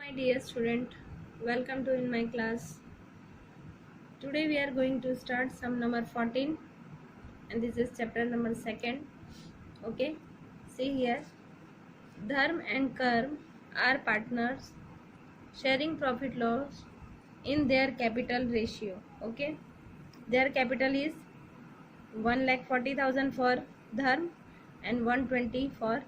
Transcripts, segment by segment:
My dear student, welcome to in my class. Today we are going to start sum number 14 and this is chapter number 2nd. Okay, see here. Dharm and Karm are partners sharing profit loss in their capital ratio. Okay, their capital is 1,40,000 for Dharm and 120 for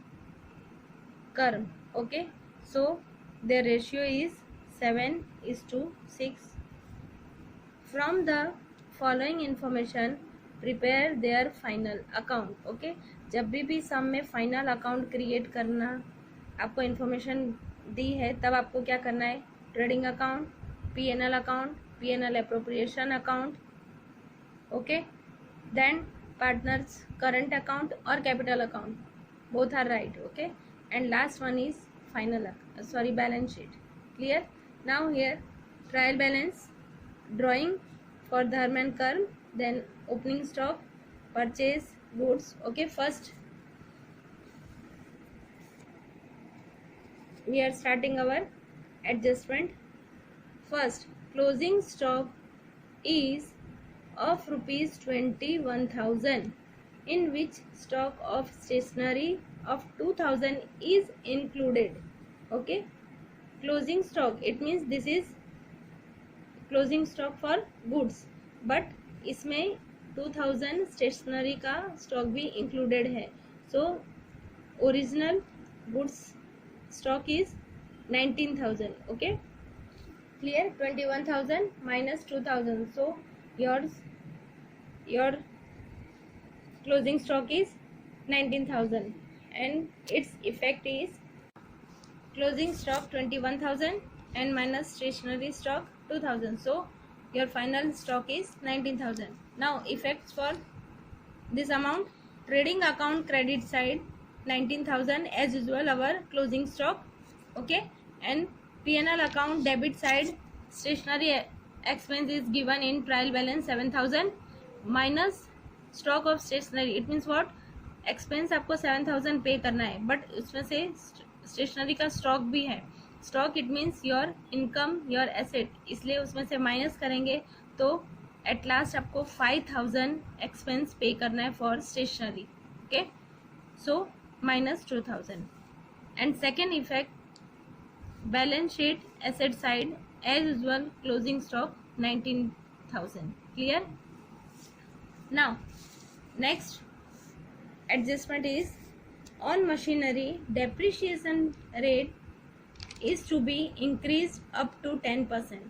Karm. Okay, so their ratio is 7:6. From the following information prepare their final account. Okay, जब भी सम में final account create करना आपको information दी है तब आपको क्या करना है, trading account, PNL account, PNL appropriation account, okay, then partners current account और capital account, both are right. Okay, and last one is final balance sheet. Clear? Now here trial balance, drawing for Dharm and Karm, then opening stock, purchase goods. Okay, first we are starting our adjustment. First, closing stock is of rupees 21,000, in which stock of stationery of 2,000 is included. Okay, closing stock, it means this is closing stock for goods, but इसमें 2000 stationery का stock भी included है. So original goods stock is 19,000. Okay, clear? 21,000 minus 2,000, so your closing stock is 19,000 and its effect is closing stock 21,000 and minus stationery stock 2,000, so your final stock is 19,000. Now effects for this amount: trading account credit side 19,000 as usual, our closing stock. Okay, and P&L account debit side stationery expense is given in trial balance 7,000 minus stock of stationery. It means what? Expense आपको 7,000 पे करना है, but उसमें से stationery का stock भी है. Stock it means your income, your asset, इसलिए उसमें से माइनस करेंगे तो एट लास्ट आपको 5,000 एक्सपेंस पे करना है for stationery. Okay, so minus 2,000. And second effect, balance sheet asset side as usual closing stock 19,000. Clear? Now next adjustment is on machinery, depreciation rate is to be increased up to 10%.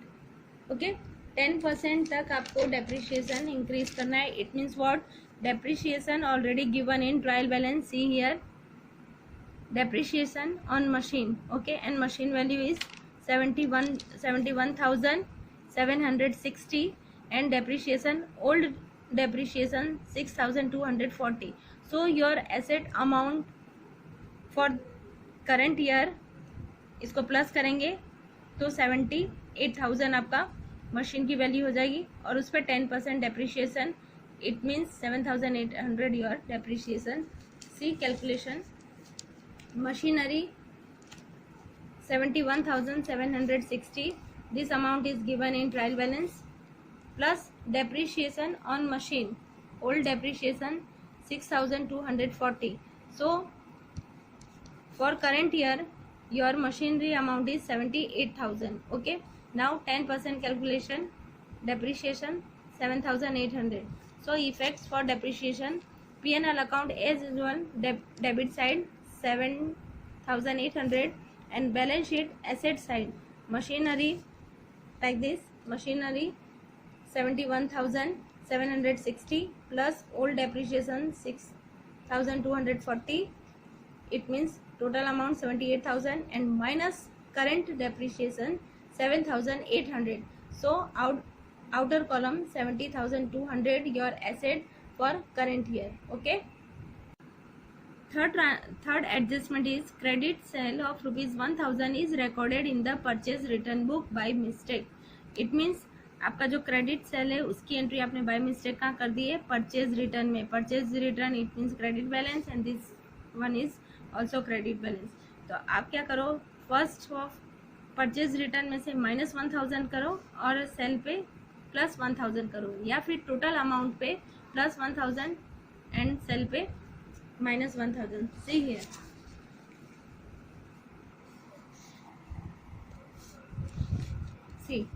okay, 10% तक आपको depreciation increase करना है. it means what? depreciation already given in trial balance. see here, depreciation on machine, okay, and machine value is 71,760 and depreciation, old depreciation 6,240. so your asset amount for current year, इसको plus करेंगे तो 78,000 आपका machine की value हो जाएगी और उस पर 10% depreciation, it means 7,800 your depreciation. See calculation, machinery 71,760, this amount is given in trial balance, plus depreciation on machine, old depreciation 6,240. so for current year your machinery amount is 78,000. okay, now 10% calculation, depreciation 7,800. so effects for depreciation, P&L account as usual, debit side 7,800 and balance sheet asset side machinery like this, machinery 71,760 plus old depreciation 6,240, it means total amount 78,000 and minus current depreciation 7,800. so outer column 70,200 your asset for current year. okay, third adjustment is credit sale of rupees 1,000 is recorded in the purchase return book by mistake. it means आपका जो credit sale है उसकी entry आपने by mistake कहाँ कर दी है, purchase return में. Purchase return it means credit balance and this one is also credit balance. तो आप क्या करो, फर्स्ट ऑफ परचेज रिटर्न में से -1000 करो और सेल पे +1000 करो, या फिर टोटल अमाउंट पे +1000 एंड सेल पे -1000. See here. See,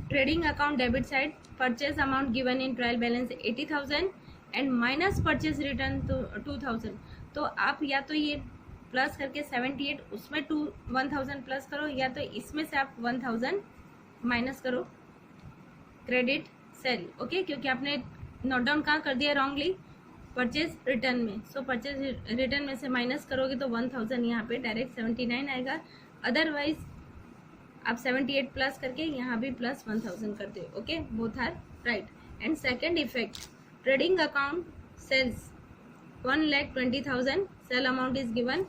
trading account debit side, purchase amount given in trial balance 80,000 and minus purchase return to 2,000. तो आप या तो ये प्लस करके 78 उसमें 1000 प्लस करो, या तो इसमें से आप 1000 माइनस करो क्रेडिट सेल. ओके, क्योंकि आपने नोट डाउन कहाँ कर दिया रॉन्गली, परचेज रिटर्न में. सो परचेज रिटर्न में से माइनस करोगे तो 1000 यहाँ पे डायरेक्ट 79 आएगा. अदरवाइज आप 78 प्लस करके यहाँ भी +1000 कर दो. Okay, both are right. And second effect, trading account sales 1,20,000 sale amount is given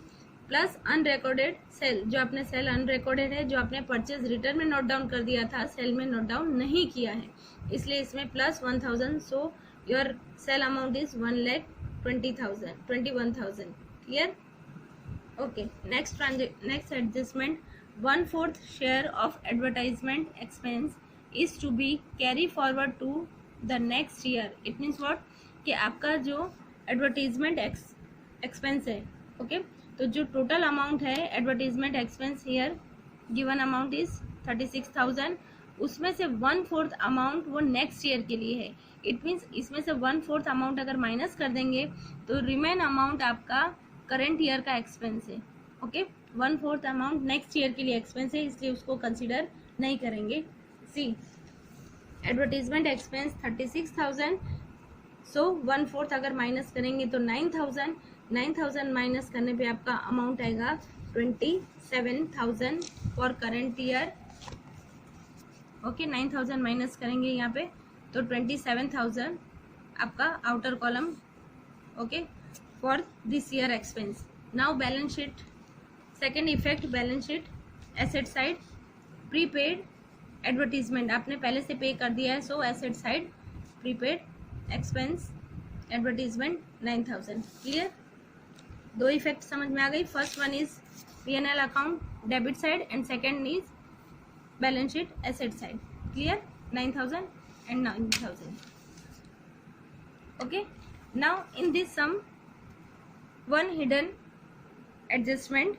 plus unrecorded sale, जो आपने सेल अनरिकॉर्डेड है, जो आपने परचेज रिटर्न में नोट डाउन कर दिया था, सेल में नोट डाउन नहीं किया है, इसलिए इसमें +1000. So your sale amount is 1,21,000. Clear? Okay. Next adjustment, 1/4 share of advertisement expense is to be carry forward to the next year. It means what, कि आपका जो एडवर्टीजमेंट एक्सपेंस है, ओके, तो जो टोटल अमाउंट है advertisement expense here given amount is 36,000, उसमें से 1/4 amount वो नेक्स्ट ईयर के लिए है. इट मीन्स इसमें से 1/4 अमाउंट अगर माइनस कर देंगे तो रिमेन अमाउंट आपका करंट ईयर का एक्सपेंस है. ओके, 1/4 अमाउंट नेक्स्ट ईयर के लिए एक्सपेंस है, इसलिए उसको कंसिडर नहीं करेंगे. सी, एडवर्टीजमेंट एक्सपेंस 36,000, सो 1/4 अगर माइनस करेंगे तो 9,000. 9,000 माइनस करने पे आपका अमाउंट आएगा 27,000 for current year. Okay, 9,000 minus करेंगे यहाँ पे तो 27,000 आपका outer column. Okay, for this year expense. Now balance sheet, second effect balance sheet, asset side, prepaid advertisement आपने पहले से पे कर दिया है, so asset side prepaid expense advertisement 9,000. Clear? दो इफेक्ट समझ में आ गई. First one is P&L account debit side and second is balance sheet asset side. Clear? 9,000 and 9,000. Okay, now in this sum, one hidden adjustment.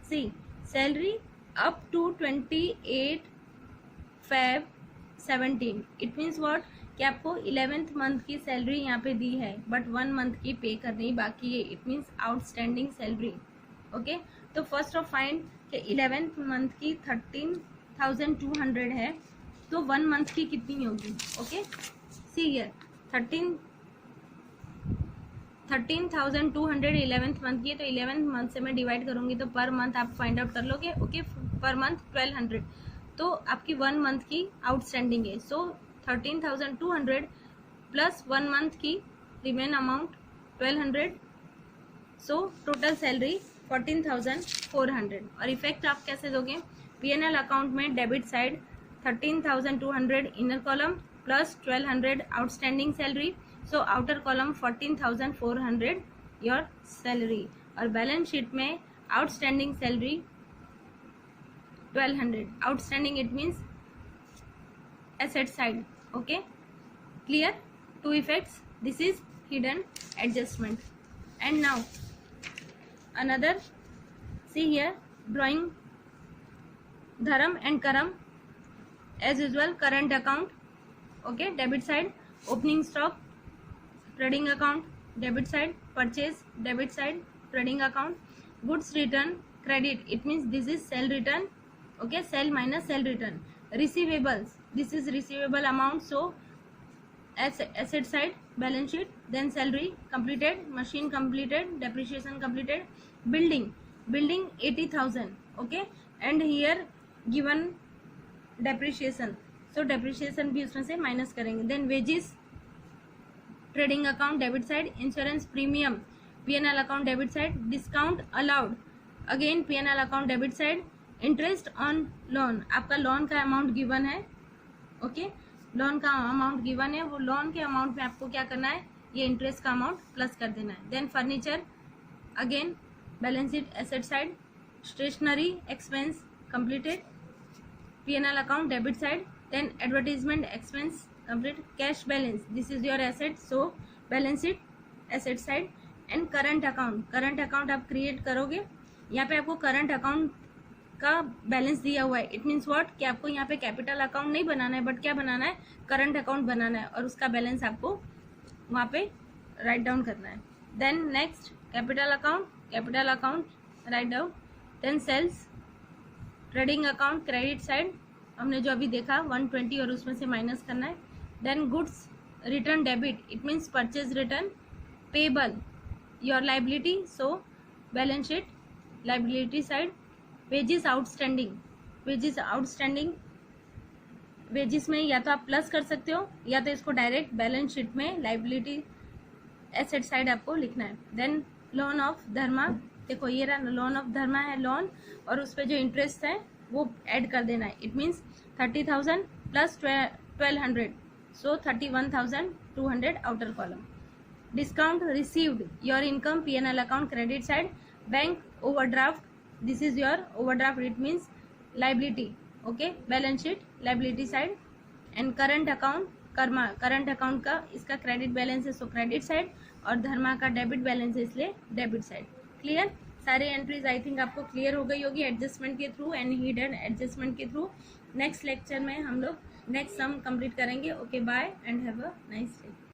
See, salary up to 28 Feb 17. It means what, कि आपको 11th month की salary यहाँ पे दी है but 1 month की पे करनी बाकी है. It means outstanding salary. Okay, तो फर्स्ट ऑफ फाइंड कि 11th मंथ की 13,200 है, तो 1 मंथ की कितनी होगी. Okay, see here 13,200 11th month की, तो 11th मंथ से मैं डिवाइड करूंगी तो पर मंथ आप फाइंड आउट कर लोगे. ओके, पर मंथ 1200, तो आपकी 1 मंथ की आउटस्टैंडिंग है. सो 13,200 प्लस 1 मंथ की remain amount 1200, so total salary 14,400. और इफेक्ट आप कैसे दोगे, P&L अकाउंट में debit side 13,200 inner column plus 1200 outstanding salary, so outer column 14,400 your salary. और बैलेंस शीट में outstanding salary 1200. Outstanding it means asset side. Okay, clear? Two effects. This is hidden adjustment. And now another, see here, drawing dharam and karam as usual. Current account, okay, debit side opening stock, trading account debit side purchase, debit side trading account, goods return credit, it means this is sell return. Okay, sell minus sell return. Receivables, this is receivable amount, so asset side balance sheet, then salary completed, machine completed, depreciation completed, building 80,000. Okay, and here given depreciation, so depreciation भी उसमें से minus करेंगे. Then wages trading account debit side, insurance premium P&L account debit side, discount allowed again P&L account debit side, interest on loan, आपका loan का amount given है. Okay, loan का amount given है, वो लोन के amount में आपको क्या करना है, ये इंटरेस्ट का अमाउंट प्लस कर देना है. Then furniture again balance sheet asset side, stationery expense completed, P&L account debit side, then advertisement expense complete, cash balance, this is your asset, so balance sheet asset side, and current account आप create करोगे। यहाँ पे आपको current account का balance दिया हुआ है, it means what कि आपको यहाँ पे कैपिटल अकाउंट नहीं बनाना है, बट क्या बनाना है, करंट अकाउंट बनाना है, और उसका बैलेंस आपको वहाँ पे राइट डाउन करना है। Then next capital account write down, then sales, trading account credit side हमने जो अभी देखा 120 और उसमें से माइनस करना है। Then goods return debit, it means purchase return, payable your liability, so balance sheet liability side, wages outstanding, wages में या तो आप प्लस कर सकते हो या तो इसको डायरेक्ट बैलेंस शीट में लाइबिलिटी एसेट साइड आपको लिखना है। देन लोन ऑफ धर्मा, देखो ये रहा लोन ऑफ धर्मा है लोन, और उस पर जो इंटरेस्ट है वो ऐड कर देना है, it means 30,000 plus 1200, so 31,200 outer column. Discount received, your income P&L account credit side, bank overdraft, this is your overdraft, it means liability, okay, balance sheet liability side, and current account का इसका credit balance है, सो credit side, और धर्मा का debit balance है इसलिए debit side. Clear, सारे entries I think आपको clear हो गई होगी एडजस्टमेंट के थ्रू एंड हिडन एडजस्टमेंट के थ्रू। नेक्स्ट लेक्चर में हम लोग नेक्स्ट सम कंप्लीट करेंगे। Okay, bye and have a nice day.